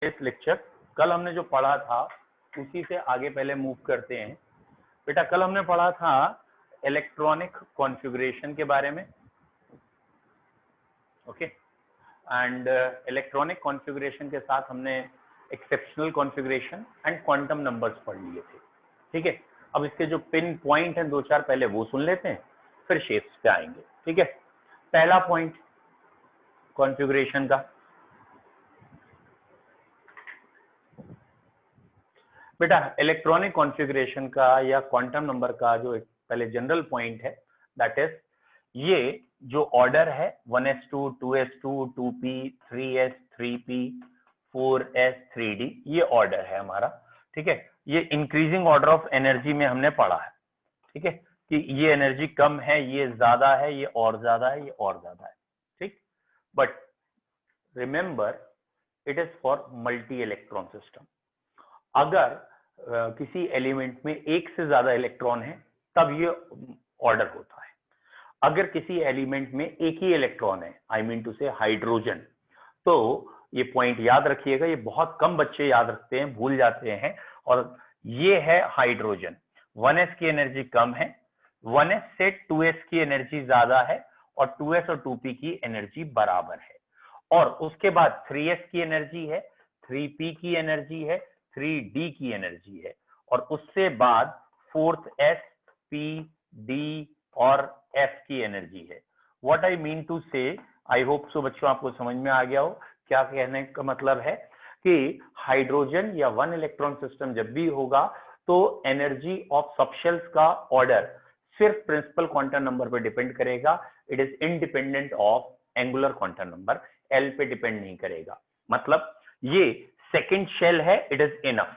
इस लेक्चर कल हमने जो पढ़ा था उसी से आगे पहले मूव करते हैं। बेटा कल हमने पढ़ा था इलेक्ट्रॉनिक कॉन्फ़िगरेशन के बारे में, ओके। एंड इलेक्ट्रॉनिक कॉन्फ़िगरेशन के साथ हमने exceptional configuration and quantum numbers पढ़ लिए थे, ठीक है। अब इसके जो पिन पॉइंट हैं दो चार पहले वो सुन लेते हैं, फिर शेप्स पे आएंगे, ठीक है। पहला पॉइंट कॉन्फ़िगरेशन का, बेटा इलेक्ट्रॉनिक कॉन्फ़िगरेशन का या क्वांटम नंबर का जो एक पहले जनरल पॉइंट है दैट इज ये जो ऑर्डर है 1s2 2s2 2p 3s 3p 4s 3d ये ऑर्डर है हमारा, ठीक है। ये इंक्रीजिंग ऑर्डर ऑफ एनर्जी में हमने पढ़ा है, ठीक है, कि ये एनर्जी कम है, ये ज्यादा है, ये और ज्यादा है, ये और ज्यादा है, ठीक। But remember it is for multi electron system. अगर किसी एलिमेंट में एक से ज्यादा इलेक्ट्रॉन है तब ये ऑर्डर होता है। अगर किसी एलिमेंट में एक ही इलेक्ट्रॉन है, आई मीन टू से हाइड्रोजन, तो ये पॉइंट याद रखिएगा, ये बहुत कम बच्चे याद रखते हैं, भूल जाते हैं। और ये है हाइड्रोजन, 1s की एनर्जी कम है, 1s से 2s की एनर्जी ज्यादा है और 2s और 2p की एनर्जी बराबर है। और उसके बाद 3s की एनर्जी है, 3p की एनर्जी है, 3d की एनर्जी है, और उससे बाद 4th s p d और f की एनर्जी है। व्हाट आई मीन टू से, आई होप सो बच्चों आपको समझ में आ गया हो क्या कहने का मतलब है कि हाइड्रोजन या वन इलेक्ट्रॉन सिस्टम जब भी होगा तो एनर्जी ऑफ सबशेल्स का ऑर्डर सिर्फ प्रिंसिपल क्वांटम नंबर पर डिपेंड करेगा। It is independent of angular quantum number, L पे डिपेंड नहीं करेगा। मतलब ये सेकंड शेल है, इट इज इनफ,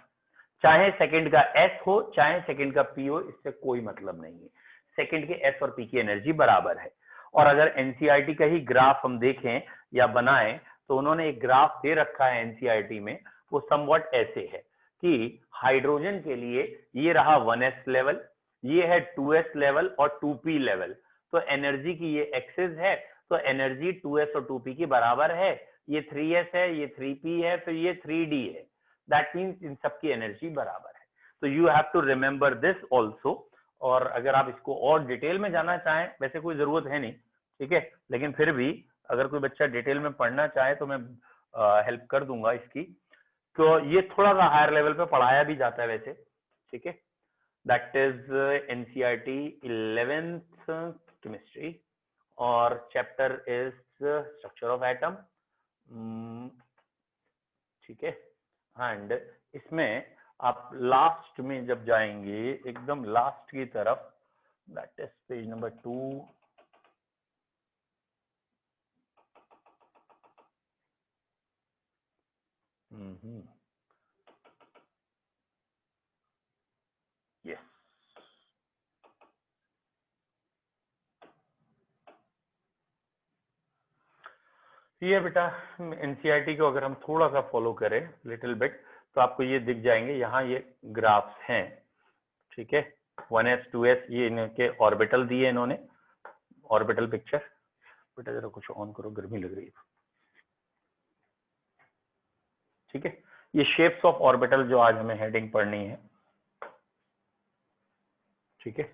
चाहे सेकंड का एस हो चाहे सेकंड का पी हो, इससे कोई मतलब नहीं है। सेकंड के एस और पी की एनर्जी बराबर है। और अगर एनसीईआरटी का ही ग्राफ हम देखें या बनाएं तो उन्होंने एक ग्राफ दे रखा है एनसीईआरटी में, वो समवट ऐसे है कि हाइड्रोजन के लिए ये रहा 1s लेवल, ये है 2s लेवल और 2p लेवल, तो एनर्जी की ये एक्सिस है, तो एनर्जी 2s और 2p की बराबर है। ये 3s है, ये 3p है, तो ये 3d है। दैट मीन्स इन सबकी एनर्जी बराबर है। तो you have to remember this also. और अगर आप इसको और डिटेल में जाना चाहें, वैसे कोई जरूरत है नहीं, ठीक है, लेकिन फिर भी अगर कोई बच्चा डिटेल में पढ़ना चाहे तो मैं हेल्प कर दूंगा इसकी। तो ये थोड़ा सा हायर लेवल पे पढ़ाया भी जाता है वैसे, ठीक है। That is NCERT 11th chemistry और chapter is structure of atom, ठीक है। एंड इसमें आप लास्ट में जब जाएंगे एकदम लास्ट की तरफ, that is page number 2, yes, ये बेटा एनसीईआरटी को अगर हम थोड़ा सा फॉलो करें लिटिल बिट तो आपको ये दिख जाएंगे, यहाँ ये ग्राफ्स हैं, ठीक है। 1s 2s ये इनके ऑर्बिटल दिए इन्होंने, ऑर्बिटल पिक्चर। बेटा जरा कुछ ऑन करो, गर्मी लग रही है, ठीक है। ये शेप्स ऑफ ऑर्बिटल जो आज हमें हेडिंग पढ़नी है, ठीक है।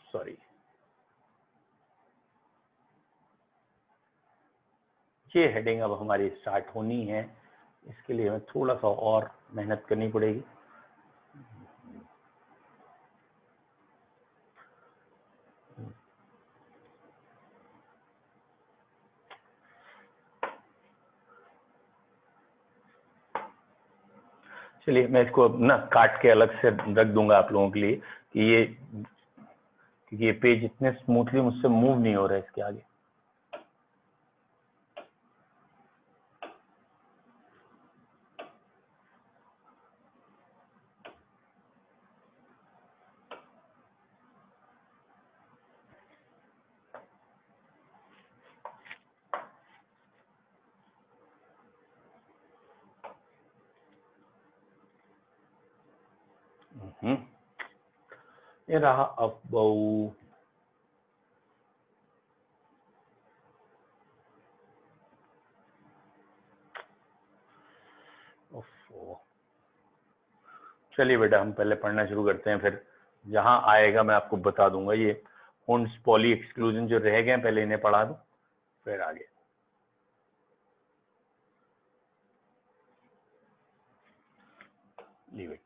सॉरी, ये हेडिंग अब हमारी स्टार्ट होनी है, इसके लिए हमें थोड़ा सा और मेहनत करनी पड़ेगी। चलिए मैं इसको ना काट के अलग से रख दूंगा आप लोगों के लिए कि ये, क्योंकि ये पेज इतने स्मूथली मुझसे मूव नहीं हो रहा है इसके आगे। ये रहा अब ओफो। चलिए बेटा हम पहले पढ़ना शुरू करते हैं, फिर जहां आएगा मैं आपको बता दूंगा। ये हुंड्स पॉली एक्सक्लूजन जो रह गए पहले इन्हें पढ़ा दूं फिर आगे। Leave it.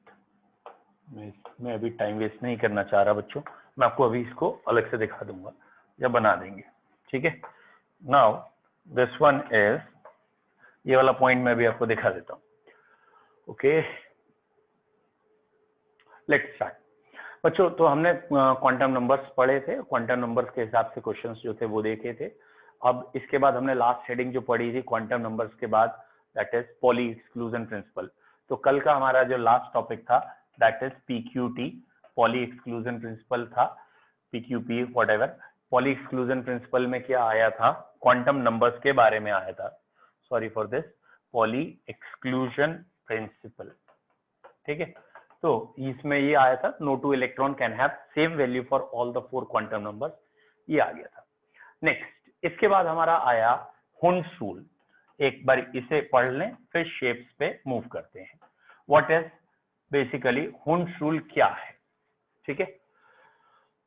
मैं अभी टाइम वेस्ट नहीं करना चाह रहा बच्चों, मैं आपको अभी इसको अलग से दिखा दूंगा या बना देंगे, ठीक है। नाउ दिस वन इज, ये वाला पॉइंट मैं भी आपको दिखा देता हूँ। ओके लेट्स स्टार्ट बच्चों। तो हमने क्वांटम नंबर्स पढ़े थे, क्वांटम नंबर्स के हिसाब से क्वेश्चंस जो थे वो देखे थे। अब इसके बाद हमने लास्ट हेडिंग जो पढ़ी थी क्वांटम नंबर्स के बाद, that is Pauli exclusion principle. तो कल का हमारा जो लास्ट टॉपिक था that is PQT, Pauli exclusion principle था, PQP whatever. Pauli exclusion principle में क्या आया था, क्वांटम नंबर्स के बारे में आया था, sorry for this, Pauli exclusion principle, ठीक है। तो इसमें ये आया था no two electron can have same value for all the 4 quantum numbers, ये आ गया था। नेक्स्ट इसके बाद हमारा आया हुंड्स रूल। एक बार इसे पढ़ लें फिर शेप्स पे मूव करते हैं। What is basically Hund's rule क्या है, ठीक है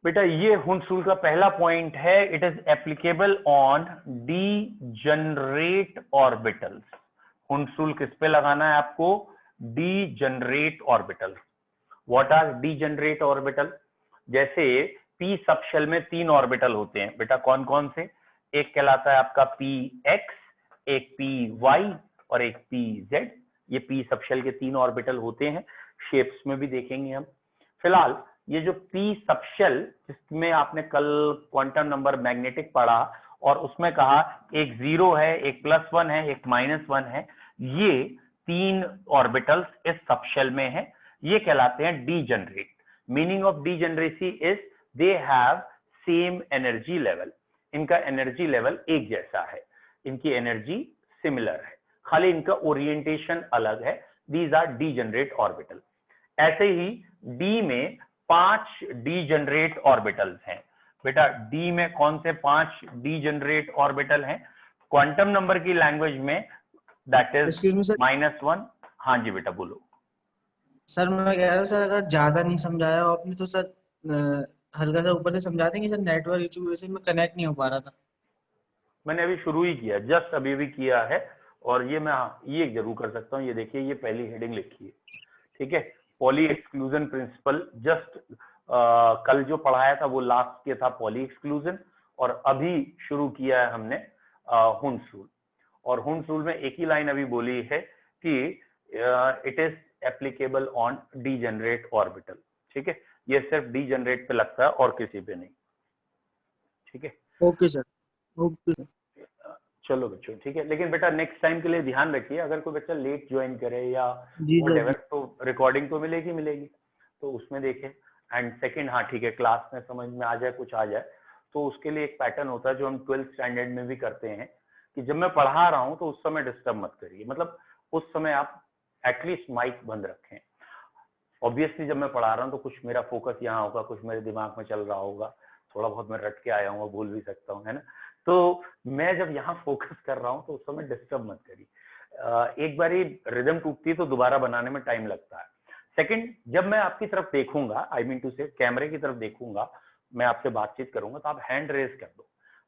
बेटा। ये हुंड्स रूल का पहला पॉइंट है, it is applicable on degenerate orbitals. Hund's rule किस पे लगाना है आपको, degenerate orbital. What are degenerate orbital, जैसे p सबशेल में 3 ऑर्बिटल होते हैं बेटा, कौन कौन से, एक कहलाता है आपका px, एक py और एक pz। ये p सबशेल के 3 ऑर्बिटल होते हैं, शेप्स में भी देखेंगे हम। फिलहाल ये जो p सबशेल, जिसमें आपने कल क्वांटम नंबर मैग्नेटिक पढ़ा और उसमें कहा एक 0 है, एक +1 है, एक -1 है, ये 3 ऑर्बिटल्स इस सबशेल में है, ये कहलाते हैं degenerate. Meaning of degeneracy is they have same energy level, इनका एनर्जी लेवल एक जैसा है, इनकी एनर्जी सिमिलर है, खाली इनका ओरिएंटेशन अलग है। These are degenerate orbital. ऐसे ही डी में 5 डीजनरेट ऑर्बिटल्स हैं बेटा। डी में कौन से 5 डीजनरेट ऑर्बिटल हैं, क्वांटम नंबर की लैंग्वेज में दैट इज -1। हाँ जी बेटा बोलो। सर मैं कह रहा हूँ सर, अगर ज्यादा नहीं समझाया हो आपने तो सर हल्का सा ऊपर से समझा देंगे सर, नेटवर्क इशू की वजह से मैं कनेक्ट नहीं हो पा रहा था। मैंने अभी शुरू ही किया, जस्ट अभी भी किया है, और ये मैं ये जरूर कर सकता हूँ। ये देखिए ये पहली हेडिंग लिखी है, ठीक है, पॉली एक्सक्लूजन प्रिंसिपल। जस्ट कल जो पढ़ाया था वो लास्ट के था पॉली एक्सक्लूजन, और अभी शुरू किया है हमने हुंड्स रूल। और हुंड्स रूल में एक ही लाइन अभी बोली है कि it is applicable on degenerate orbital, ठीक है। ये सिर्फ डीजनरेट पे लगता है और किसी पे नहीं, ठीक है। Okay sir, okay sir. चलो बच्चों ठीक है, लेकिन बेटा नेक्स्ट टाइम के लिए ध्यान रखिए, अगर कोई बच्चा लेट ज्वाइन करे या जी सर। व्हाटएवर, तो रिकॉर्डिंग तो मिलेगी, तो उसमें देखें। एंड सेकंड, हाँ ठीक है, क्लास में समझ में आ जाए, कुछ आ जाए, तो उसके लिए एक पैटर्न होता है जो हम 12th स्टैंडर्ड में भी करते हैं, कि जब मैं पढ़ा रहा हूँ तो उस समय डिस्टर्ब मत करिए, मतलब उस समय आप एटलीस्ट माइक बंद रखें। ऑब्वियसली जब मैं पढ़ा रहा हूँ तो कुछ मेरा फोकस यहाँ होगा, कुछ मेरे दिमाग में चल रहा होगा, थोड़ा बहुत मैं रट के आया हूँ, भूल भी सकता हूँ, है ना। तो मैं जब यहाँ फोकस कर रहा हूँ तो उस समय डिस्टर्ब मत करिए। एक बारी रिदम टूटती है तो दोबारा बनाने में टाइम लगता है। सेकंड, जब मैं आपकी तरफ देखूंगा, आई मीन टू से कैमरे की तरफ देखूंगा, मैं आपसे बातचीत करूंगा, तो आप हैंड रेज कर दो।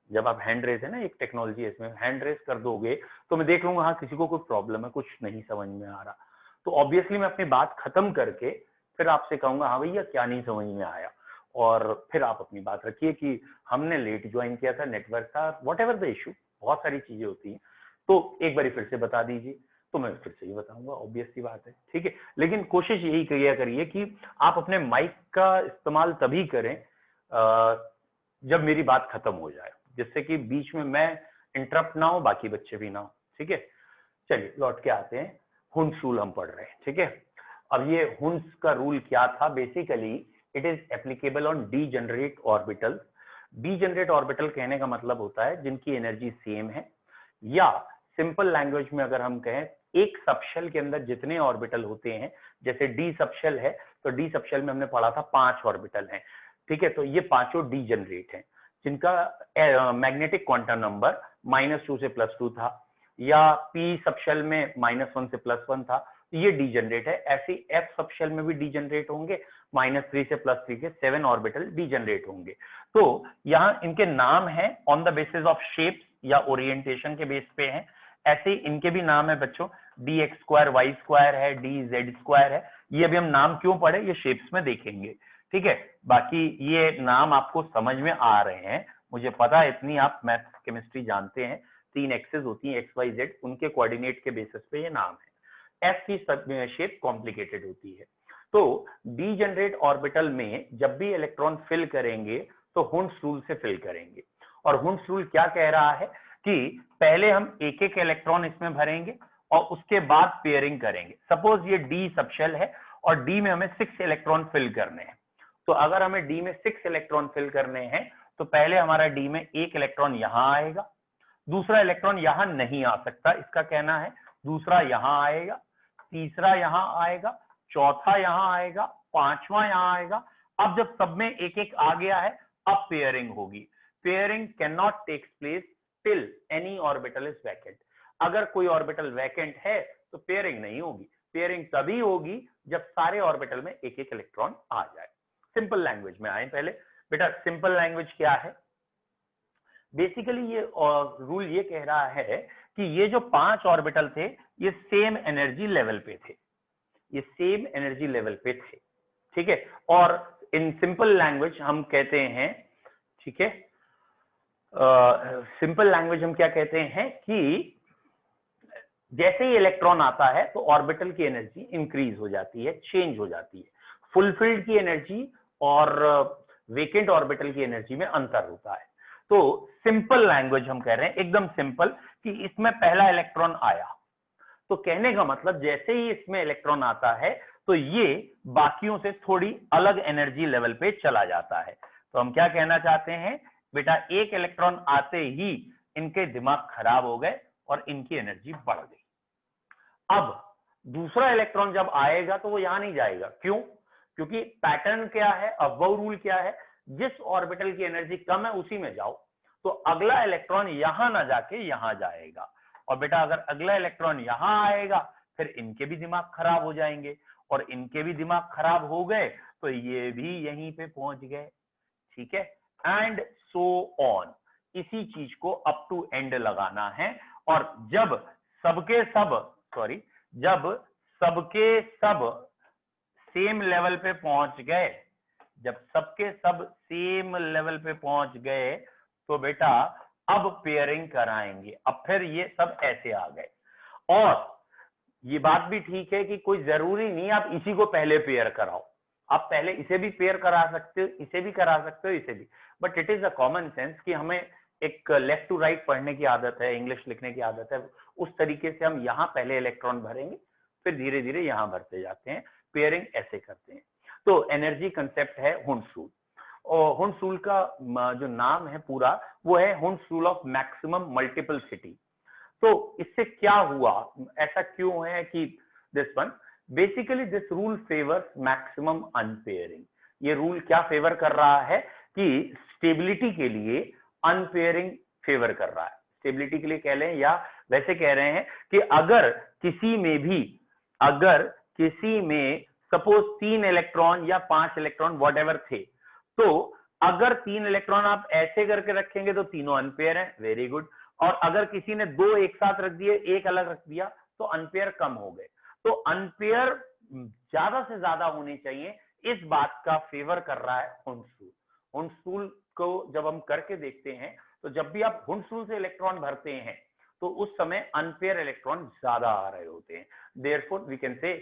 जब आप हैंड रेज है ना, एक टेक्नोलॉजी है इसमें, हैंड रेज कर दोगे तो मैं देख लूंगा हाँ किसी को कोई प्रॉब्लम है, कुछ नहीं समझ में आ रहा, तो ऑब्वियसली मैं अपनी बात खत्म करके फिर आपसे कहूंगा हाँ भैया क्या नहीं समझ में आया, और फिर आप अपनी बात रखिए कि हमने लेट ज्वाइन किया था, नेटवर्क था, वॉट एवर द इशू, बहुत सारी चीजें होती हैं, तो एक बार फिर से बता दीजिए, तो मैं फिर से ही बताऊंगा, ऑब्वियस सी बात है, ठीक है। लेकिन कोशिश यही किया करिए कि आप अपने माइक का इस्तेमाल तभी करें जब मेरी बात खत्म हो जाए, जिससे कि बीच में मैं इंटरप्ट ना हो, बाकी बच्चे भी ना हो, ठीक है। चलिए लौट के आते हैं, हुंड्स रूल हम पढ़ रहे हैं, ठीक है। अब ये हुंड्स का रूल क्या था, basically it is applicable on degenerate orbital. Degenerate orbital कहने का मतलब होता है जिनकी एनर्जी सेम है, या सिंपल लैंग्वेज में अगर हम कहें, एक सबशेल के अंदर जितने ऑर्बिटल होते हैं, जैसे डी सबशेल है तो डी सबशेल में हमने पढ़ा था 5 ऑर्बिटल हैं, ठीक है। तो ये पांचों डीजनरेट हैं, जिनका मैग्नेटिक क्वांटम नंबर -2 से +2 था, या p सबशेल में -1 से +1 था, ये डीजनरेट है। ऐसे एफ सब शेल में भी डीजनरेट होंगे, -3 से +3 के 7 ऑर्बिटल डीजनरेट होंगे। तो यहाँ इनके नाम है on the basis of shapes या ओरिएंटेशन के बेस पे हैं। ऐसे इनके भी नाम है बच्चों, dx² y² है, dz² है। ये अभी हम नाम क्यों पढ़े, ये शेप्स में देखेंगे, ठीक है। बाकी ये नाम आपको समझ में आ रहे हैं, मुझे पता है, इतनी आप मैथ केमिस्ट्री जानते हैं। 3 एक्सेस होती हैं x y z, उनके कोऑर्डिनेट के बेसिस पे ये नाम है। एफ की शेप कॉम्प्लिकेटेड होती है। तो डीजनरेट ऑर्बिटल में जब भी इलेक्ट्रॉन फिल करेंगे तो हुंड्स रूल से फिल करेंगे। और हुंड्स रूल क्या कह रहा है कि पहले हम एक एक इलेक्ट्रॉन इसमें भरेंगे और उसके बाद पेयरिंग करेंगे। सपोज ये डी सबशेल है और डी में हमें 6 इलेक्ट्रॉन फिल करने हैं। तो अगर हमें डी में 6 इलेक्ट्रॉन फिल करने हैं तो पहले हमारा डी में एक इलेक्ट्रॉन यहां आएगा, दूसरा इलेक्ट्रॉन यहां नहीं आ सकता, इसका कहना है, दूसरा यहां आएगा, तीसरा यहां आएगा, चौथा यहां आएगा, पांचवा यहां आएगा। अब जब सब में एक एक आ गया है, अब पेयरिंग होगी। Pairing can not take place till any orbital is vacant. अगर कोई ऑर्बिटल वैकेंट है तो पेयरिंग नहीं होगी। पेयरिंग तभी होगी जब सारे ऑर्बिटल में एक एक इलेक्ट्रॉन आ जाए। सिंपल लैंग्वेज में आए पहले। बेटा सिंपल लैंग्वेज क्या है? बेसिकली ये रूल ये कह रहा है कि ये जो 5 ऑर्बिटल थे ये सेम एनर्जी लेवल पे थे, ये सेम एनर्जी लेवल पे थे, ठीक है। और इन सिंपल लैंग्वेज हम कहते हैं, ठीक है, सिंपल लैंग्वेज हम क्या कहते हैं कि जैसे ही इलेक्ट्रॉन आता है तो ऑर्बिटल की एनर्जी इंक्रीज हो जाती है, चेंज हो जाती है। फुलफिल्ड की एनर्जी और वेकेंट ऑर्बिटल की एनर्जी में अंतर होता है। तो सिंपल लैंग्वेज हम कह रहे हैं, एकदम सिंपल, कि इसमें पहला इलेक्ट्रॉन आया तो कहने का मतलब जैसे ही इसमें इलेक्ट्रॉन आता है तो ये बाकियों से थोड़ी अलग एनर्जी लेवल पे चला जाता है। तो हम क्या कहना चाहते हैं बेटा, एक इलेक्ट्रॉन आते ही इनके दिमाग खराब हो गए और इनकी एनर्जी बढ़ गई। अब दूसरा इलेक्ट्रॉन जब आएगा तो वो यहां नहीं जाएगा। क्यों? क्योंकि पैटर्न क्या है, अबव रूल क्या है, जिस ऑर्बिटल की एनर्जी कम है उसी में जाओ। तो अगला इलेक्ट्रॉन यहां ना जाके यहां जाएगा। और बेटा अगर अगला इलेक्ट्रॉन यहां आएगा फिर इनके भी दिमाग खराब हो जाएंगे, और इनके भी दिमाग खराब हो गए तो ये भी यहीं पे पहुंच गए, ठीक है। एंड सो ऑन, इसी चीज को अप टू एंड लगाना है। और जब सबके सब सेम लेवल पे पहुंच गए, जब सबके सब सेम लेवल पे पहुंच गए तो बेटा अब पेयरिंग कराएंगे। अब फिर ये सब ऐसे आ गए। और ये बात भी ठीक है कि कोई जरूरी नहीं आप इसी को पहले पेयर कराओ, आप पहले इसे भी पेयर करा सकते हो, इसे भी करा सकते हो, इसे भी। But it is a common sense कि हमें एक लेफ्ट टू राइट पढ़ने की आदत है, इंग्लिश लिखने की आदत है, उस तरीके से हम यहाँ पहले इलेक्ट्रॉन भरेंगे फिर धीरे धीरे यहाँ भरते जाते हैं, पेयरिंग ऐसे करते हैं। तो एनर्जी कंसेप्ट है हुंड्स रूल। और हुंड्स रूल का जो नाम है पूरा वो है Hund's rule of maximum multiplicity. तो इससे क्या हुआ, ऐसा क्यों है कि this one basically this rule favours maximum unpairing. ये रूल क्या फेवर कर रहा है कि स्टेबिलिटी के लिए अनपेयरिंग फेवर कर रहा है। स्टेबिलिटी के लिए कह लें या वैसे कह रहे हैं कि अगर किसी में सपोज 3 इलेक्ट्रॉन या 5 इलेक्ट्रॉन व्हाटएवर थे, तो अगर 3 इलेक्ट्रॉन आप ऐसे करके रखेंगे तो तीनों अनपेयर हैं, वेरी गुड। और अगर किसी ने 2 एक साथ रख दिए, एक अलग रख दिया, तो अनपेयर कम हो गए। तो अनपेयर ज्यादा से ज्यादा होने चाहिए, इस बात का फेवर कर रहा है हुंड्स रूल। हुंड्स रूल को जब हम करके देखते हैं तो जब भी आप हुंड्स रूल से इलेक्ट्रॉन भरते हैं तो उस समय अनपेयर इलेक्ट्रॉन ज्यादा आ रहे होते हैं। Therefore we can say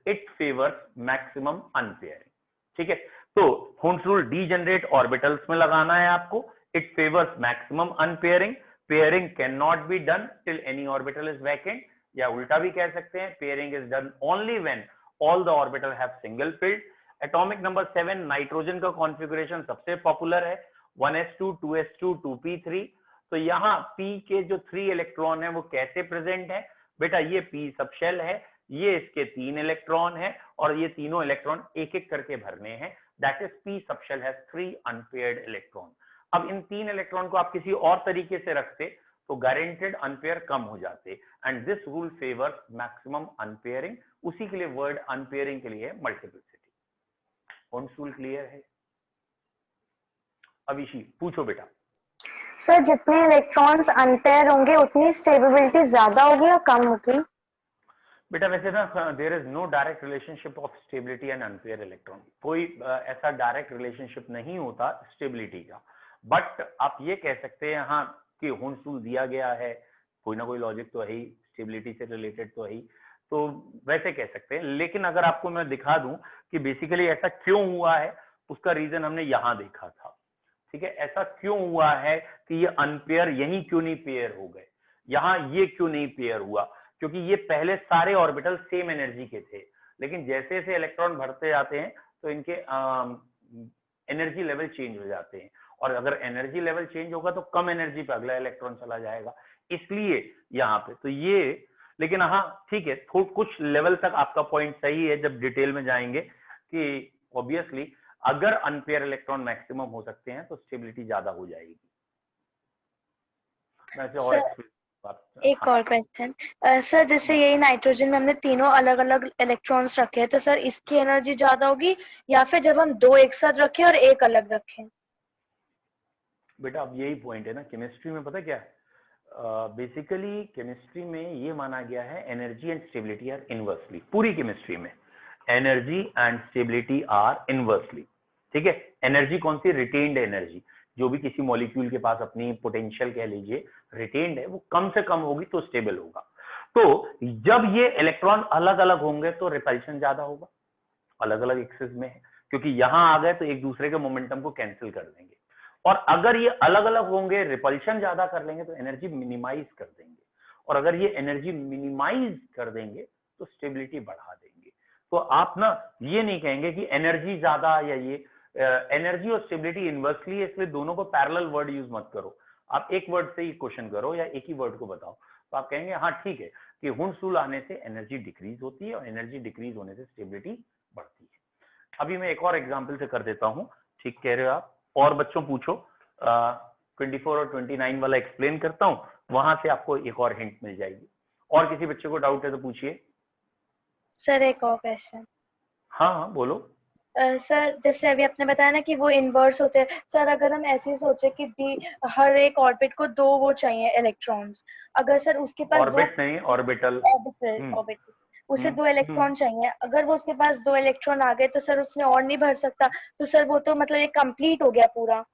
it favours maximum unpairing, ठीक है। तो हुंड्स रूल डीजनरेट ऑर्बिटल्स में लगाना है आपको। It favours maximum unpairing. Pairing can not be done till any orbital is vacant, या उल्टा भी कह सकते हैं pairing is done only when all the orbital have single filled. Atomic number 7 nitrogen का कॉन्फ़िगरेशन सबसे पॉपुलर है, 1s2 2s2 2p3। तो यहाँ p के जो 3 इलेक्ट्रॉन है वो कैसे प्रेजेंट है बेटा, ये p सबशेल है, ये इसके 3 इलेक्ट्रॉन है और ये तीनों इलेक्ट्रॉन एक एक करके भरने हैं। That is p subshell has 3 unpaired electron. अब इन 3 इलेक्ट्रॉन को आप किसी और तरीके से रखते तो गारंटेड अनपेयर कम हो जाते, and this rule favours maximum unpairing. उसी के लिए वर्ड अनपेयरिंग के लिए मल्टीप्लिसिटी। हॉर्न्स रूल क्लियर है? अभिषी पूछो बेटा। सर जितने इलेक्ट्रॉन्स अनपेयर होंगे उतनी स्टेबिलिटी ज्यादा होगी या कम होगी? बेटा वैसे ना there is no direct relationship of stability and unpair electron. कोई ऐसा डायरेक्ट रिलेशनशिप नहीं होता स्टेबिलिटी का, बट आप ये कह सकते हैं हाँ कि हॉर्न्स रूल दिया गया है, कोई ना कोई लॉजिक तो है ही, स्टेबिलिटी से रिलेटेड तो है ही, तो वैसे कह सकते हैं। लेकिन अगर आपको मैं दिखा दूं कि बेसिकली ऐसा क्यों हुआ है, उसका रीजन हमने यहां देखा था। ठीक है, ऐसा क्यों हुआ है कि ये अनपेयर यही क्यों नहीं पेयर हो गए, यहां ये क्यों नहीं पेयर हुआ, क्योंकि ये पहले सारे ऑर्बिटल सेम एनर्जी के थे, लेकिन जैसे जैसे इलेक्ट्रॉन भरते जाते हैं तो इनके एनर्जी लेवल चेंज हो जाते हैं, और अगर एनर्जी लेवल चेंज होगा तो कम एनर्जी पे अगला इलेक्ट्रॉन चला जाएगा, इसलिए यहाँ पे तो ये। लेकिन हाँ ठीक है, कुछ लेवल तक आपका पॉइंट सही है, जब डिटेल में जाएंगे कि ऑब्वियसली अगर अनपेयर इलेक्ट्रॉन मैक्सिमम हो सकते हैं तो स्टेबिलिटी ज्यादा हो जाएगी। वैसे और एक और क्वेश्चन सर, जैसे यही नाइट्रोजन में हमने तीनों अलग अलग इलेक्ट्रॉन्स रखे हैं, तो सर इसकी एनर्जी ज्यादा होगी या फिर जब हम दो एक साथ रखें और एक अलग रखें? बेटा अब यही पॉइंट है ना, केमिस्ट्री में पता क्या बेसिकली केमिस्ट्री में ये माना गया है energy and stability are inversely. पूरी केमिस्ट्री में energy and stability are inversely. ठीक है, एनर्जी कौन सी? रिटेन्ड एनर्जी, जो भी किसी मॉलिक्यूल के पास अपनी पोटेंशियल कह लीजिए रिटेन्ड है, वो कम से कम होगी तो स्टेबल होगा। तो जब ये इलेक्ट्रॉन अलग अलग होंगे तो रिपल्शन ज्यादा होगा, अलग अलग एक्सिस में है, क्योंकि यहां आ गए तो एक दूसरे के मोमेंटम को कैंसिल कर देंगे, और अगर ये अलग अलग होंगे रिपल्शन ज्यादा कर लेंगे तो एनर्जी मिनिमाइज कर देंगे, और अगर ये एनर्जी मिनिमाइज कर देंगे तो स्टेबिलिटी बढ़ा देंगे। तो आप ना ये नहीं कहेंगे कि एनर्जी ज्यादा या ये, एनर्जी और स्टेबिलिटी इनवर्सली है, इसलिए दोनों को पैरेलल वर्ड यूज मत करो। आप एक वर्ड से ही क्वेश्चन करो या एक ही वर्ड को बताओ, तो आप कहेंगे हाँ ठीक है कि हॉर्न्स रूल आने से एनर्जी डिक्रीज होती है और एनर्जी डिक्रीज होने से स्टेबिलिटी बढ़ती है। अभी मैं एक और एग्जांपल से कर देता हूं, ठीक कह रहे हो आप, और बच्चों पूछो। 24 और 29 वाला एक्सप्लेन करता हूं, वहां से आपको एक और हिंट मिल जाएगी। और किसी बच्चे को डाउट है तो पूछिए। सर एक और क्वेश्चन। हाँ हाँ बोलो। सर जैसे अभी आपने बताया ना कि वो इनवर्स होते हैं, सर अगर हम ऐसे ही सोचे कि डी हर एक ऑर्बिट को दो वो चाहिए इलेक्ट्रॉन्स, अगर सर उसके पास ऑर्बिट नहीं, ऑर्बिटल। ऑर्बिटल उसे दो इलेक्ट्रॉन चाहिए, अगर वो उसके पास दो इलेक्ट्रॉन आ गए तो सर उसमें और नहीं भर सकता, तो सर वो तो मतलब ये कंप्लीट हो गया पूरा,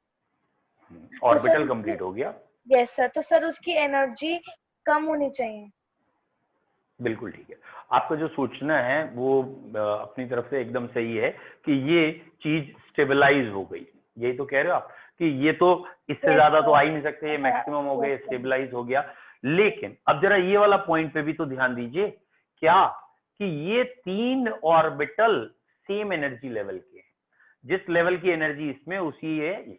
ऑर्बिटल कंप्लीट हो गया। यस सर, तो सर उसकी एनर्जी कम होनी चाहिए। बिल्कुल ठीक है, आपका जो सोचना है वो अपनी तरफ से एकदम सही है कि ये चीज स्टेबलाइज हो गई, यही तो कह रहे हो आप कि ये तो इससे ज्यादा तो आ ही नहीं सकते, ये मैक्सिमम हो गए, स्टेबलाइज हो गया। लेकिन अब जरा ये वाला पॉइंट पे भी तो ध्यान दीजिए, क्या कि ये तीन ऑर्बिटल सेम एनर्जी लेवल के हैं, जिस लेवल की एनर्जी इसमें उसी है ये।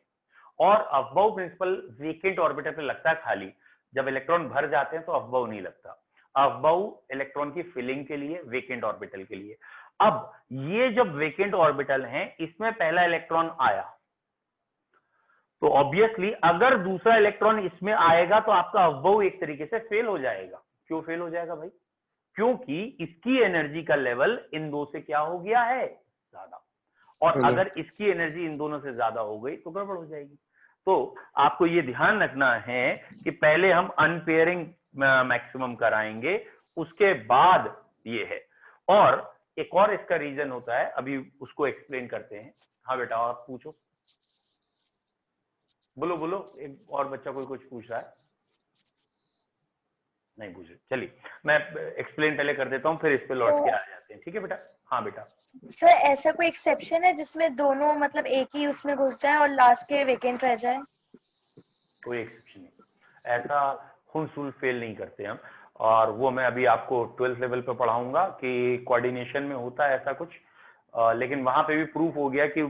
और अबव प्रिंसिपल वेकेंट ऑर्बिटल पे लगता है खाली, जब इलेक्ट्रॉन भर जाते हैं तो अबव नहीं लगता, अबव इलेक्ट्रॉन की फिलिंग के लिए, वेकेंट ऑर्बिटल के लिए। अब ये जब वेकेंट ऑर्बिटल हैं, इसमें पहला इलेक्ट्रॉन आया तो ऑब्वियसली अगर दूसरा इलेक्ट्रॉन इसमें आएगा तो आपका अबव एक तरीके से फेल हो जाएगा। क्यों फेल हो जाएगा भाई? क्योंकि इसकी एनर्जी का लेवल इन दो से क्या हो गया है? ज्यादा, और अगर इसकी एनर्जी इन दोनों से ज्यादा हो गई तो गड़बड़ हो जाएगी। तो आपको ये ध्यान रखना है कि पहले हम अनपेयरिंग मैक्सिमम कराएंगे, उसके बाद ये है। और एक और इसका रीजन होता है, अभी उसको एक्सप्लेन करते हैं। हाँ बेटा आप पूछो, बोलो बोलो, एक और बच्चा कोई कुछ पूछ रहा है? नहीं पूछ रहे, चलिए मैं एक्सप्लेन पहले कर देता हूँ, फिर इस पे लौट के आ जाते हैं। ठीक है बेटा? हाँ बेटा। सर ऐसा कोई एक्सेप्शन है जिसमें दोनों मतलब एक ही उसमें घुस जाए और लास्ट के वेकेंट रह जाए? कोई एक्सेप्शन नहीं, ऐसा हॉर्न्स रूल फेल नहीं करते हम, और वो मैं अभी आपको 12th लेवल पे पढ़ाऊंगा कि कोऑर्डिनेशन में होता है ऐसा कुछ। लेकिन वहां पे भी प्रूफ हो गया कि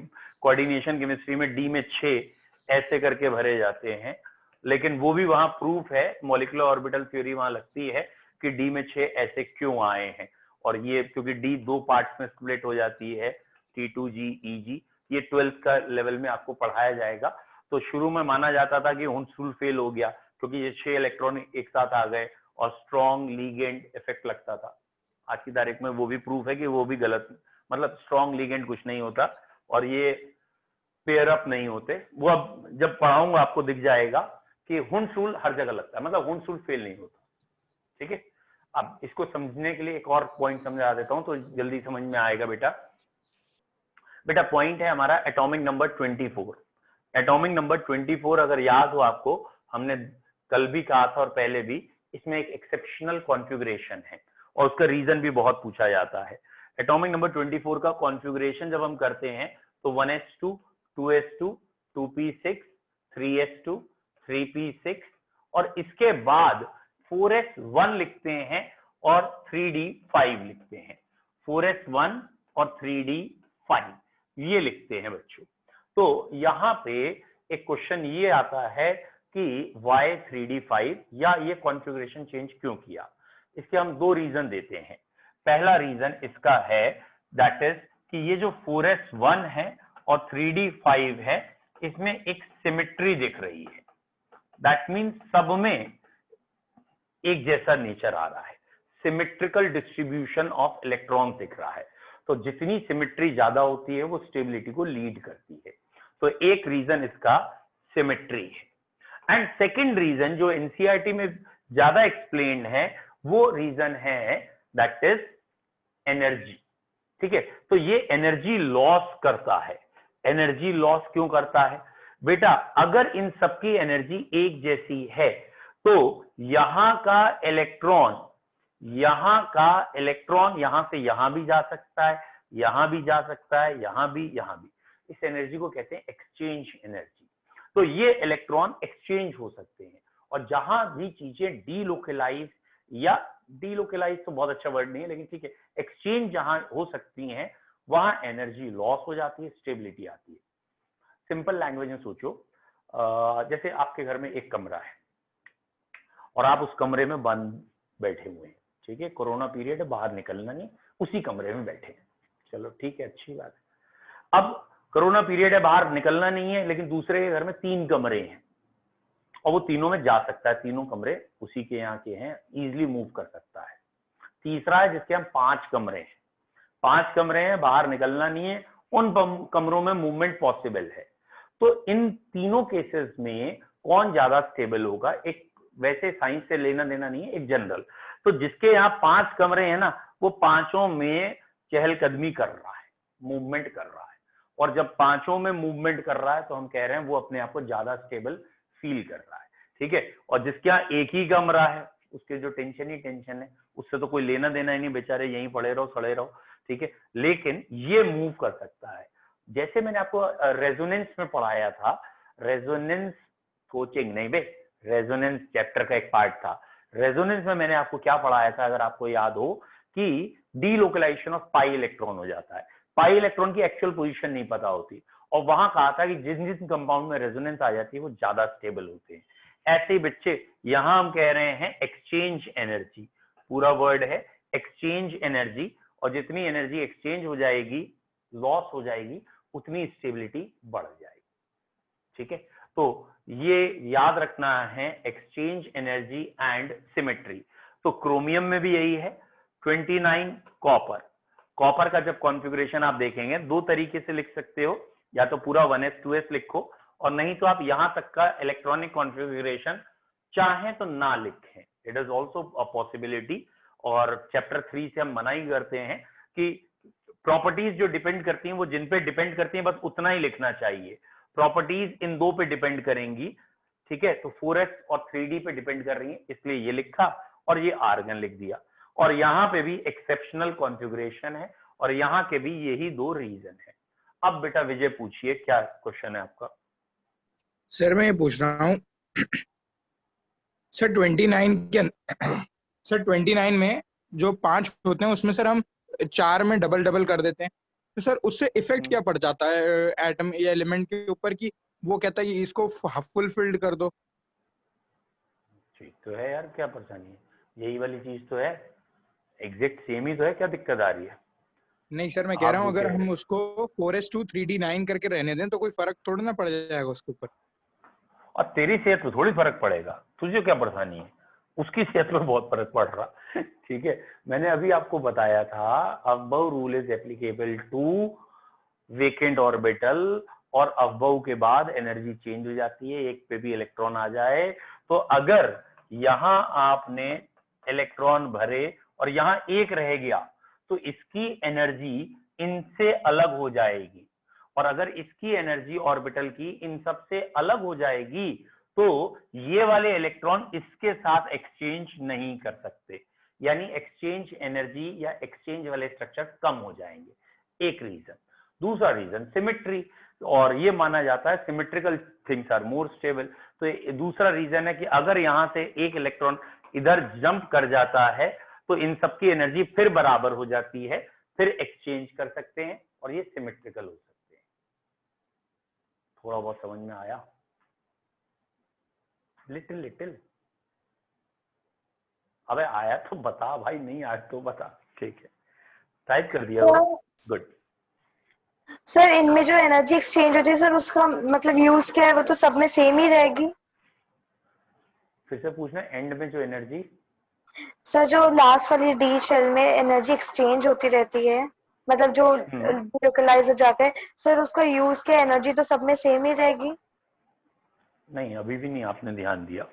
कोऑर्डिनेशन केमिस्ट्री में डी में 6 ऐसे करके भरे जाते हैं, लेकिन वो भी वहां प्रूफ है, मॉलिक्यूलर ऑर्बिटल थ्योरी वहां लगती है कि डी में 6 ऐसे क्यों आए हैं। और ये क्योंकि डी दो पार्ट्स में स्प्लिट हो जाती है, T2G EG, ये 12th का लेवल में आपको पढ़ाया जाएगा। तो शुरू में माना जाता था कि हॉर्न्स रूल फेल हो गया क्योंकि ये 6 इलेक्ट्रॉन एक साथ आ गए और स्ट्रॉन्ग लीगेंड इफेक्ट लगता था। आज की तारीख में वो भी प्रूफ है कि वो भी गलत, मतलब स्ट्रॉन्ग लीगेंड कुछ नहीं होता और ये पेयर अप नहीं होते। वो अब जब पढ़ाऊंगा आपको दिख जाएगा कि हुंस रूल हर जगह लगता है, मतलब हुंस रूल फेल नहीं होता। ठीक है, अब इसको समझने के लिए एक और पॉइंट समझा देता हूं तो जल्दी समझ में आएगा बेटा। पॉइंट है हमारा एटॉमिक नंबर 24। एटॉमिक नंबर 24 अगर याद हो आपको, हमने कल भी कहा था और पहले भी, इसमें एक एक्सेप्शनल कॉन्फ़िगरेशन है और उसका रीजन भी बहुत पूछा जाता है। एटॉमिक नंबर 24 का कॉन्फ़िगरेशन जब हम करते हैं तो 1s2 2s2 2p6 3s2 3p6 और इसके बाद 4s1 लिखते हैं और 3d5 लिखते हैं। 4s1 और 3d5 ये लिखते हैं बच्चों। तो यहाँ पे एक क्वेश्चन ये आता है कि why 3d5 या ये कॉन्फ़िगरेशन चेंज क्यों किया। इसके हम दो रीजन देते हैं। पहला रीजन इसका है दैट इज कि ये जो 4s1 है और 3d5 है, इसमें एक सिमेट्री दिख रही है। दैट मीन्स सब में एक जैसा नेचर आ रहा है, सिमेट्रिकल डिस्ट्रीब्यूशन ऑफ इलेक्ट्रॉन दिख रहा है। तो जितनी सिमेट्री ज्यादा होती है वो स्टेबिलिटी को लीड करती है। तो एक रीजन इसका सिमेट्री है। एंड सेकंड रीजन जो एनसीईआरटी में ज्यादा एक्सप्लेन्ड है वो रीजन है दैट इज एनर्जी। ठीक है, तो ये एनर्जी लॉस करता है। एनर्जी लॉस क्यों करता है बेटा? अगर इन सबकी एनर्जी एक जैसी है तो यहां का इलेक्ट्रॉन यहां से यहां भी जा सकता है, यहां भी जा सकता है, यहां भी। इस एनर्जी को कहते हैं एक्सचेंज एनर्जी। तो ये इलेक्ट्रॉन एक्सचेंज हो सकते हैं और जहां भी चीजें डीलोकलाइज तो बहुत अच्छा वर्ड नहीं है लेकिन ठीक है, एक्सचेंज जहां हो सकती हैं वहां एनर्जी लॉस हो जाती है, स्टेबिलिटी आती है। सिंपल लैंग्वेज में सोचो, जैसे आपके घर में एक कमरा है और आप उस कमरे में बंद बैठे हुए हैं। ठीक है, कोरोना पीरियड है, बाहर निकलना नहीं, उसी कमरे में बैठे हैं। चलो ठीक है, अच्छी बात है। अब कोरोना पीरियड है, बाहर निकलना नहीं है, लेकिन दूसरे के घर में 3 कमरे हैं और वो तीनों में जा सकता है, तीनों कमरे उसी के यहाँ के हैं, इजिली मूव कर सकता है। तीसरा है जिसके हम 5 कमरे हैं, 5 कमरे हैं, बाहर निकलना नहीं है, उन कमरों में मूवमेंट पॉसिबल है। तो इन तीनों केसेस में कौन ज्यादा स्टेबल होगा? एक वैसे साइंस से लेना देना नहीं है, एक जनरल। तो जिसके यहाँ 5 कमरे हैं ना, वो पांचों में चहलकदमी कर रहा है, मूवमेंट कर रहा है। और जब पांचों में मूवमेंट कर रहा है तो हम कह रहे हैं वो अपने आप को ज्यादा स्टेबल फील कर रहा है। ठीक है, और जिसके यहाँ एक ही कमरा है उसके जो टेंशन ही टेंशन है, उससे तो कोई लेना देना ही नहीं, बेचारे यहीं पड़े रहो, सड़े रहो। ठीक है, लेकिन ये मूव कर सकता है। जैसे मैंने आपको रेजोनेंस में पढ़ाया था, रेजोनेंस कोचिंग नहीं बे, रेजोनेंस चैप्टर का एक पार्ट था। रेजोनेंस में मैंने आपको क्या पढ़ाया था अगर आपको याद हो, कि डीलोकलाइजेशन ऑफ पाई इलेक्ट्रॉन हो जाता है। पाई इलेक्ट्रॉन की एक्चुअल पोजीशन नहीं पता होती और वहां कहा था कि जिस जिस कंपाउंड में रेजोनेंस आ जाती है वो ज्यादा स्टेबल होते हैं। ऐसे ही बच्चे यहां हम कह रहे हैं एक्सचेंज एनर्जी, पूरा वर्ड है एक्सचेंज एनर्जी, और जितनी एनर्जी एक्सचेंज हो जाएगी, लॉस हो जाएगी, उतनी स्टेबिलिटी बढ़ जाएगी। ठीक है, तो ये याद रखना है, एक्सचेंज एनर्जी एंड सिमेट्री। तो क्रोमियम में भी यही है। 29 कॉपर का जब कॉन्फ़िगरेशन आप देखेंगे, दो तरीके से लिख सकते हो, या तो पूरा 1s 2s लिखो, और नहीं तो आप यहां तक का इलेक्ट्रॉनिक कॉन्फ़िगरेशन चाहें तो ना लिखें, it is also a possibility. और चैप्टर 3 से हम मना ही करते हैं कि प्रॉपर्टीज जो डिपेंड करती हैं वो जिन पे डिपेंड करती हैं बस उतना ही लिखना चाहिए। प्रॉपर्टीज इन दो पे डिपेंड करेंगी। ठीक है, तो 4s और 3d पे डिपेंड कर रही है, इसलिए ये लिखा और ये आर्गन लिख दिया। और यहाँ पे भी एक्सेप्शनल कॉन्फ़िगरेशन है और यहाँ के भी यही 2 रीजन है। अब बेटा विजय पूछिए, क्या क्वेश्चन है आपका? सर मैं ये पूछ रहा हूँ सर 29 में जो 5 होते हैं उसमें सर हम 4 में डबल कर देते हैं, तो सर उससे इफेक्ट क्या पड़ जाता है एटम या एलिमेंट के ऊपर कि वो कहता है इसको फुलफिल्ड कर दो? ठीक तो है यार, क्या परेशानी है? यही वाली चीज तो है, एग्जैक्ट सेम ही तो है, क्या दिक्कत आ रही है? नहीं सर, मैं कह रहा हूँ अगर हम उसको 4s2 3d9 करके रहने दें तो कोई फर्क थोड़ा ना पड़ जाएगा उसके ऊपर। और तेरी सेहत पे थोड़ी फर्क पड़ेगा, तुझे क्या परेशानी है, उसकी सेहत पर बहुत फर्क पड़ रहा। ठीक है, मैंने अभी आपको बताया था above rule is applicable to vacant orbital, और अबव के बाद एनर्जी चेंज हो जाती है, एक पे भी इलेक्ट्रॉन आ जाए तो अगर यहां आपने इलेक्ट्रॉन भरे और यहां एक रह गया तो इसकी एनर्जी इनसे अलग हो जाएगी, और अगर इसकी एनर्जी ऑर्बिटल की इन सब से अलग हो जाएगी तो ये वाले इलेक्ट्रॉन इसके साथ एक्सचेंज नहीं कर सकते, यानी एक्सचेंज एनर्जी या एक्सचेंज वाले स्ट्रक्चर कम हो जाएंगे, एक रीजन। दूसरा रीजन सिमेट्री, और ये माना जाता है symmetrical things are more stable. तो दूसरा रीजन है कि अगर यहां से एक इलेक्ट्रॉन इधर जंप कर जाता है तो इन सबकी एनर्जी फिर बराबर हो जाती है, फिर एक्सचेंज कर सकते हैं और ये सिमेट्रिकल हो सकते हैं। थोड़ा बहुत समझ में आया? Little little. अबे आया तो बता भाई, नहीं आया तो बता। ठीक है, टाइप कर दिया वो, गुड। सर इनमें जो एनर्जी एक्सचेंज होती है सर, उसका मतलब यूज क्या है, वो तो सब में सेम ही रहेगी? फिर से पूछना, एंड में जो एनर्जी, सर जो लास्ट वाली डी शेल में एनर्जी एक्सचेंज होती रहती है, मतलब जो न्यूक्लियलाइज हो जाते हैं सर, उसका यूज क्या, एनर्जी तो सब में सेम ही रहेगी? नहीं अभी भी नहीं आपने ध्यान दिया।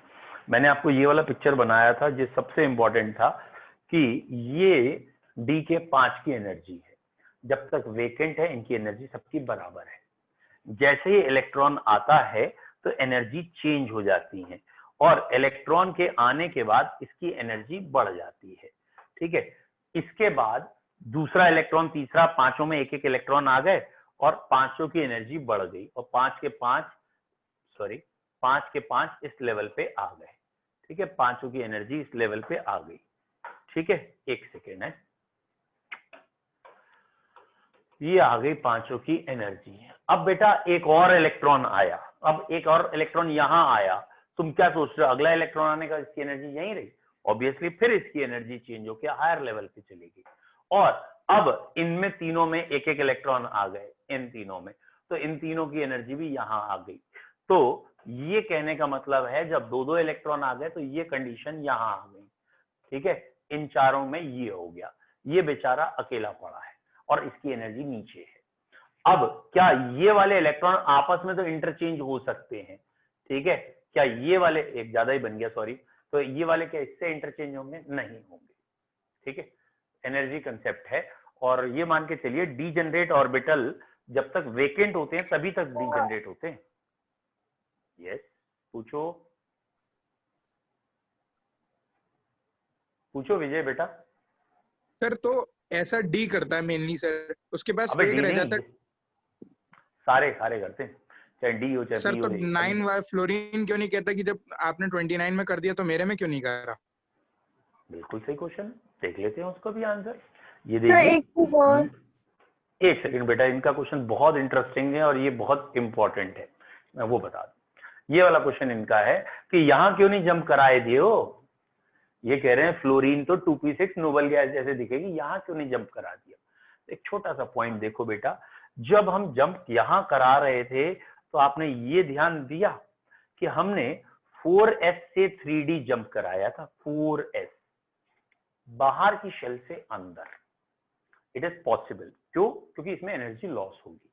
मैंने आपको ये वाला पिक्चर बनाया था, जो सबसे इंपॉर्टेंट था कि ये डी के 5 की एनर्जी है, जब तक वेकेंट है इनकी एनर्जी सबकी बराबर है। जैसे ही इलेक्ट्रॉन आता है तो एनर्जी चेंज हो जाती है, और इलेक्ट्रॉन के आने के बाद इसकी एनर्जी बढ़ जाती है। ठीक है, इसके बाद दूसरा इलेक्ट्रॉन, तीसरा, पांचों में एक एक इलेक्ट्रॉन आ गए और पांचों की एनर्जी बढ़ गई, और 5 के 5 इस लेवल पे आ गए। ठीक है, पांचों की एनर्जी इस लेवल पे आ गई। ठीक है, एक सेकेंड है, ये आ गई पांचों की एनर्जी। अब बेटा एक और इलेक्ट्रॉन आया, अब एक और इलेक्ट्रॉन यहां आया, तुम क्या सोच रहे हो, अगला इलेक्ट्रॉन आने का इसकी एनर्जी यहीं रही? ऑब्वियसली फिर इसकी एनर्जी चेंज होकर हायर लेवल पे चलेगी, और अब इनमें तीनों में एक एक इलेक्ट्रॉन आ गए, इन तीनों में, तो इन तीनों की एनर्जी भी यहां आ गई। तो ये कहने का मतलब है जब दो दो इलेक्ट्रॉन आ गए तो ये कंडीशन यहां आ गई। ठीक है, इन चारों में ये हो गया, ये बेचारा अकेला पड़ा है और इसकी एनर्जी नीचे है। अब क्या ये वाले इलेक्ट्रॉन आपस में तो इंटरचेंज हो सकते हैं? ठीक है, क्या ये वाले, एक ज्यादा ही बन गया सॉरी, तो ये वाले क्या इससे इंटरचेंज होंगे? नहीं होंगे। ठीक है, एनर्जी कंसेप्ट है, और ये मान के चलिए डीजनरेट ऑर्बिटल जब तक वेकेंट होते हैं तभी तक डीजनरेट होते हैं। यस, पूछो पूछो विजय बेटा। सर तो ऐसा डी करता है मेनली सर, उसके पास अबे एक डी रह नहीं, जाता है। सारे करते हैं, चाहे डी हो चाहे सर पी तो हो। 9Y फ्लोरीन क्यों नहीं कहता कि जब आपने 29 में कर दिया तो मेरे में क्यों नहीं करा? बिल्कुल सही क्वेश्चन, देख लेते हैं उसका भी आंसर। ये सर देखिए, एक चीज और, एक सेकंड बेटा, इनका क्वेश्चन बहुत इंटरेस्टिंग है और ये बहुत इंपॉर्टेंट है, मैं वो बता दूं। ये वाला क्वेश्चन इनका है कि यहाँ क्यों नहीं जंप कराए दियो। ये कह रहे हैं फ्लोरीन तो 2p6 नोबल गैस जैसे दिखेगी, यहाँ क्यों नहीं जंप करा दिया। एक छोटा सा पॉइंट देखो बेटा, जब हम जंप यहाँ करा रहे थे तो आपने ये ध्यान दिया कि हमने 4s से 3d जंप कराया था, 4s बाहर की शेल से अंदर। इट इज पॉसिबल, क्यों? क्योंकि इसमें एनर्जी लॉस होगी।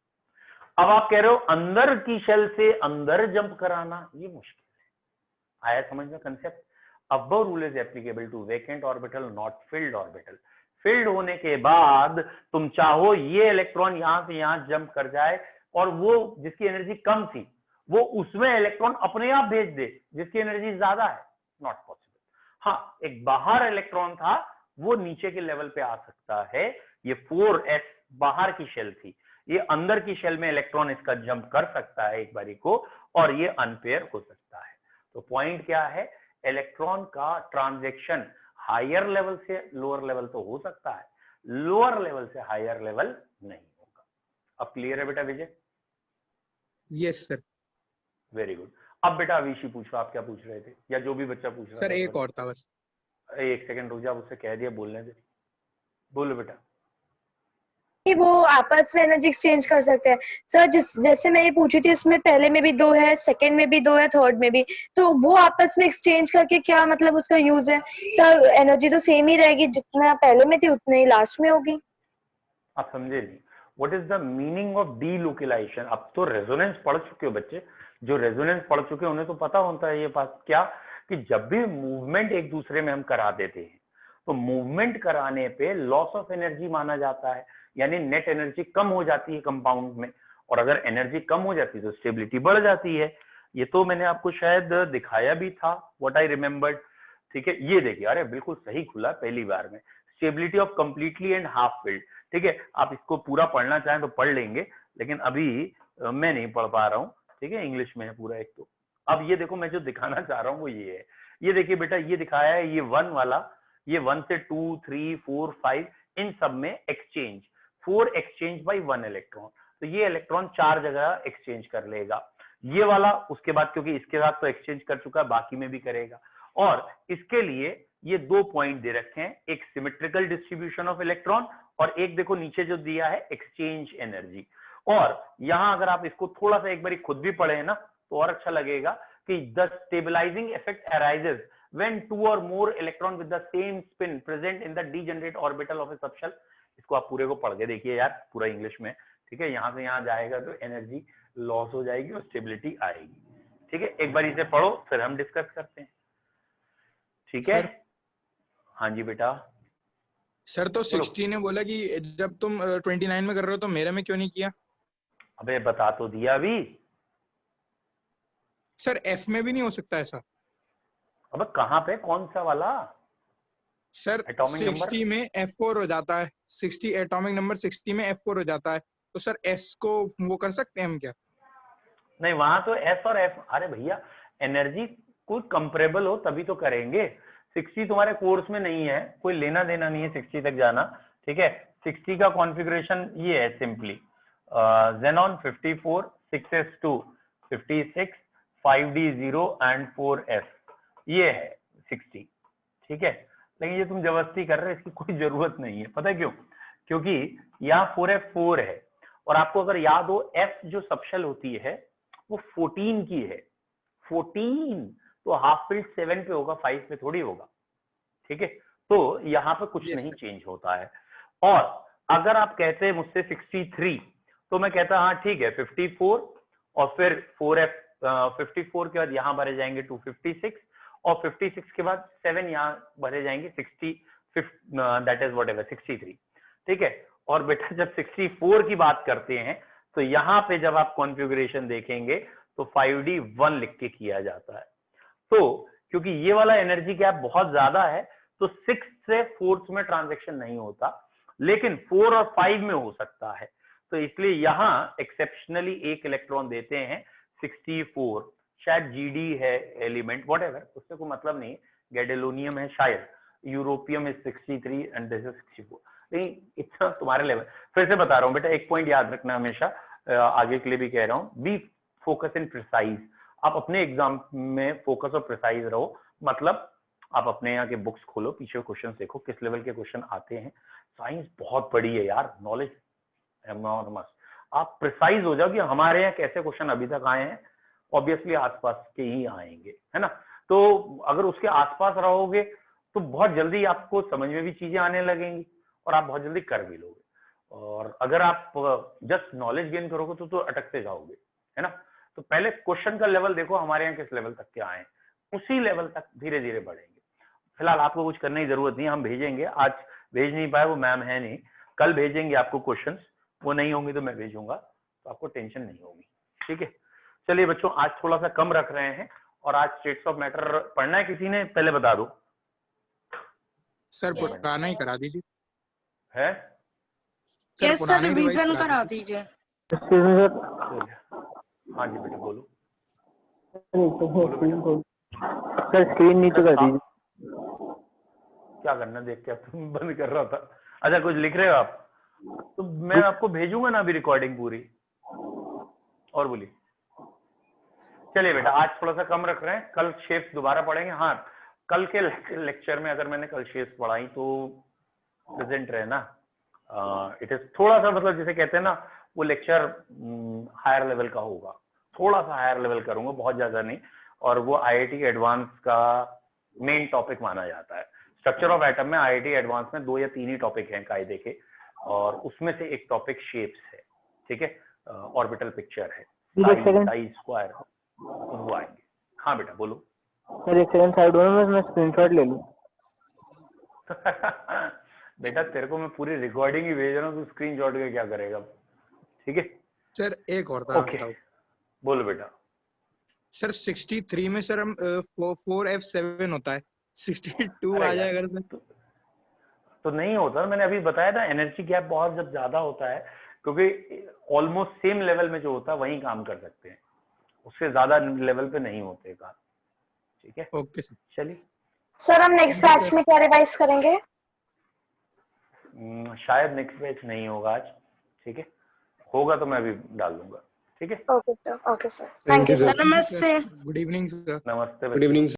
अब आप कह रहे हो अंदर की शेल से अंदर जंप कराना, ये मुश्किल है। आया समझ में concept? Above rule is applicable to vacant orbital, not filled orbital. Filled होने के बाद तुम चाहो ये इलेक्ट्रॉन यहां से यहां जंप कर जाए, और वो जिसकी एनर्जी कम थी वो उसमें इलेक्ट्रॉन अपने आप भेज दे जिसकी एनर्जी ज्यादा है, नॉट पॉसिबल। हाँ, एक बाहर इलेक्ट्रॉन था वो नीचे के लेवल पे आ सकता है, ये 4s बाहर की शेल थी, ये अंदर की शेल में इलेक्ट्रॉन इसका जंप कर सकता है एक बारी को, और ये अनपेयर हो सकता है। तो पॉइंट क्या है, इलेक्ट्रॉन का ट्रांजैक्शन हायर लेवल से लोअर लेवल तो हो सकता है, लोअर लेवल से हायर लेवल नहीं होगा। अब क्लियर है बेटा Vijay? Yes sir. Very good. अब बेटा अविशी पूछो, आप क्या पूछ रहे थे, या जो भी बच्चा पूछ रहा सर था। एक और था बस। एक सेकंड रुक जा, उससे कह दिया बोलने दे, बोलो बेटा। कि वो आपस में एनर्जी एक्सचेंज कर सकते हैं। सर जैसे मैं ये पूछी थी, इसमें पहले में भी 2 है, सेकंड में भी 2 है, थर्ड में भी, तो वो आपस में एक्सचेंज करके क्या मतलब उसका यूज है? सर एनर्जी तो सेम ही रहेगी, जितना पहले में थी उतनी ही लास्ट में होगी। आप समझे नहीं? What is the meaning of delocalisation? अब तो रेजोनेंस पढ़ चुके हो बच्चे, जो रेजोनेंस पढ़ चुके हैं उन्हें तो पता होता है ये बात, क्या कि जब भी मूवमेंट एक दूसरे में हम करा देते हैं तो मूवमेंट कराने पे लॉस ऑफ एनर्जी माना जाता है, यानी नेट एनर्जी कम हो जाती है कंपाउंड में, और अगर एनर्जी कम हो जाती है तो स्टेबिलिटी बढ़ जाती है। ये तो मैंने आपको शायद दिखाया भी था, व्हाट आई रिमेम्बर्ड। ठीक है, ये देखिए, अरे बिल्कुल सही खुला पहली बार में, stability of completely and half filled. ठीक है, आप इसको पूरा पढ़ना चाहें तो पढ़ लेंगे, लेकिन अभी मैं नहीं पढ़ पा रहा हूँ। ठीक है, इंग्लिश में है पूरा एक तो। अब ये देखो, मैं जो दिखाना चाह रहा हूँ वो ये है, ये देखिए बेटा, ये दिखाया है ये 1 वाला, ये 1 से 2 3 4 5 इन सब में एक्सचेंज, 4 एक्सचेंज बाई 1 इलेक्ट्रॉन, तो ये इलेक्ट्रॉन 4 जगह एक्सचेंज कर लेगा। ये वाला उसके बाद, क्योंकि इसके साथ तो एक्सचेंज कर चुका है, बाकी में भी करेगा। और इसके लिए ये 2 पॉइंट दे रखे हैं, एक सिमेट्रिकल डिस्ट्रीब्यूशन ऑफ इलेक्ट्रॉन और एक देखो नीचे जो दिया है एक्सचेंज एनर्जी। और यहां अगर आप इसको थोड़ा सा एक बार खुद भी पढ़े ना तो और अच्छा लगेगा कि the stabilising effect arises when 2 or more electron with the same spin present in the degenerate orbital of a subshell. इसको आप पूरे को पढ़ के देखिए यार, पूरा इंग्लिश में। ठीक है, यहां से यहां जाएगा तो एनर्जी लॉस हो जाएगी और स्टेबिलिटी आएगी। ठीक है, एक बार इसे पढ़ो फिर हम डिस्कस करते हैं। ठीक है, हाँ जी बेटा। सर तो 60 ने बोला कि जब तुम 29 में कर रहे हो तो मेरे में क्यों नहीं किया? अबे बता तो दिया अभी। सर एफ में भी नहीं हो सकता ऐसा? अबे कहाँ पे, कौन सा वाला? सर एटॉमिक 60 नंबर में F4 हो जाता है, 60 एटॉमिक नंबर 60 में F4 हो जाता है, तो सर S को वो कर सकते हैं हम क्या? नहीं, वहां तो एस और एफ, अरे भैया एनर्जी कोई कंपेरेबल हो तभी तो करेंगे। 60 तुम्हारे कोर्स में नहीं है, कोई लेना देना नहीं है 60 तक जाना। ठीक है, 60 का कॉन्फ़िगरेशन ये है simply, Xenon 54 6s2 56 5d0 and 4f, ये है 60। ठीक है, लेकिन ये तुम जबरदस्ती कर रहे हो, इसकी कोई जरूरत नहीं है। पता है क्यों? क्योंकि यहाँ 4f4 है, और आपको अगर याद हो f जो सबशेल होती है वो 14 की है, 14, तो हाफ फील्ड 7 पे होगा, 5 पे थोड़ी होगा। ठीक है, तो यहाँ पे कुछ नहीं चेंज होता है। और अगर आप कहते हैं मुझसे 63, तो मैं कहता हाँ ठीक है 54 और फिर 4f, 54 के बाद यहाँ भरे जाएंगे 256 और 56 के बाद 7 यहाँ भरे जाएंगे 60, दैट इज व्हाटएवर 63। ठीक है, और बेटा जब 64 की बात करते हैं तो यहाँ पे जब आप कॉन्फ़िगरेशन देखेंगे तो 5d1 लिख के किया जाता है। तो क्योंकि ये वाला एनर्जी गैप बहुत ज्यादा है तो 6 से 4 में ट्रांजैक्शन नहीं होता, लेकिन 4 और 5 में हो सकता है। तो इसलिए यहाँ एक्सेप्शनली एक इलेक्ट्रॉन देते हैं 64, शायद जीडी है एलिमेंट, व्हाटएवर, उससे कोई मतलब नहीं। गैडेलोनियम है शायद, europium is 63 and this is 64। नहीं, इतना तुम्हारे लेवल। फिर से बता रहा हूँ बेटा, एक पॉइंट याद रखना हमेशा, आगे के लिए भी कह रहा हूँ, बी फोकस इन प्रिसाइज। आप अपने एग्जाम में फोकस और प्रिसाइज रहो, मतलब आप अपने यहाँ के बुक्स खोलो, पीछे क्वेश्चन देखो किस लेवल के क्वेश्चन आते हैं। साइंस बहुत बड़ी है यार, नॉलेज एनॉर्मस। आप प्रिसाइज हो जाओ कि हमारे यहाँ कैसे क्वेश्चन अभी तक आए हैं, ऑब्वियसली आसपास के ही आएंगे, है ना। तो अगर उसके आसपास रहोगे तो बहुत जल्दी आपको समझ में भी चीजें आने लगेंगी और आप बहुत जल्दी कर भी लोगे। और अगर आप जस्ट नॉलेज गेन करोगे तो अटकते जाओगे, है ना। तो पहले क्वेश्चन का लेवल देखो हमारे यहाँ किस लेवल तक के आए हैं, उसी लेवल तक धीरे धीरे बढ़ेंगे। फिलहाल आपको कुछ करने की जरूरत नहीं, हम भेजेंगे, आज भेज नहीं पाए, वो मैम है नहीं, कल भेजेंगे आपको क्वेश्चंस, वो नहीं होंगे तो मैं भेजूंगा, तो आपको टेंशन नहीं होगी। ठीक है, चलिए बच्चों, आज थोड़ा सा कम रख रहे हैं, और आज स्टेट्स ऑफ मैटर पढ़ना है किसी ने, पहले बता दो। सर पुराना ही करा दीजिए। है यस सर, रिवीजन करा दीजिए। हाँ जी बेटा बोलो। सर स्क्रीन नीचे कर दीजिए। क्या करना देख के, तुम बंद कर रहा था। अच्छा कुछ लिख रहे हो आप, तो मैं आपको भेजूंगा ना अभी रिकॉर्डिंग पूरी। और बोलिए। चलिए बेटा, आज थोड़ा सा कम रख रहे हैं, कल शेप्स दोबारा पढ़ेंगे। हाँ, कल के लेक्चर में अगर मैंने कल शेप्स पढ़ाई तो प्रेजेंट रहे ना, इट इज थोड़ा सा मतलब जिसे कहते हैं ना, वो लेक्चर हायर लेवल का होगा, थोड़ा सा हायर लेवल करूंगा, बहुत ज्यादा नहीं, और वो आईआईटी एडवांस का मेन टॉपिक माना जाता है। स्ट्रक्चर ऑफ एटम में आईआईटी एडवांस में 2 या 3 ही टॉपिक हैं कायदे के, और उसमें से एक टॉपिक शेप्स है, ठीक है, ऑर्बिटल पिक्चर है, एक सेकंड साई स्क्वायर, वो आएंगे। हाँ बेटा बोलो। सर, एक सेकंड साइड होना, मैं स्क्रीनशॉट ले लूं। बेटा तेरे को मैं पूरी रिकॉर्डिंग ही भेज रहा हूँ, तू स्क्रीनशॉट के क्या करेगा, ठीक है। सर एक और था, ओके बताओ बोलो बेटा। सर 63 में सर हम 4F7 होता है, 62 अरे आ यार, जाएगा सर। तो नहीं होता, मैंने अभी बताया था, एनर्जी गैप बहुत जब ज्यादा होता है, क्योंकि ऑलमोस्ट सेम लेवल में जो होता है वही काम कर सकते हैं, उससे ज्यादा लेवल पे नहीं होते काम, ठीक है। Okay sir. चलिए सर हम नेक्स्ट बैच में क्या रिवाइज करेंगे? शायद नेक्स्ट बैच नहीं होगा आज, ठीक है, होगा तो मैं अभी डाल दूंगा, ठीक है। Okay sir, thank you sir. नमस्ते। Good evening sir. नमस्ते गुड इवनिंग।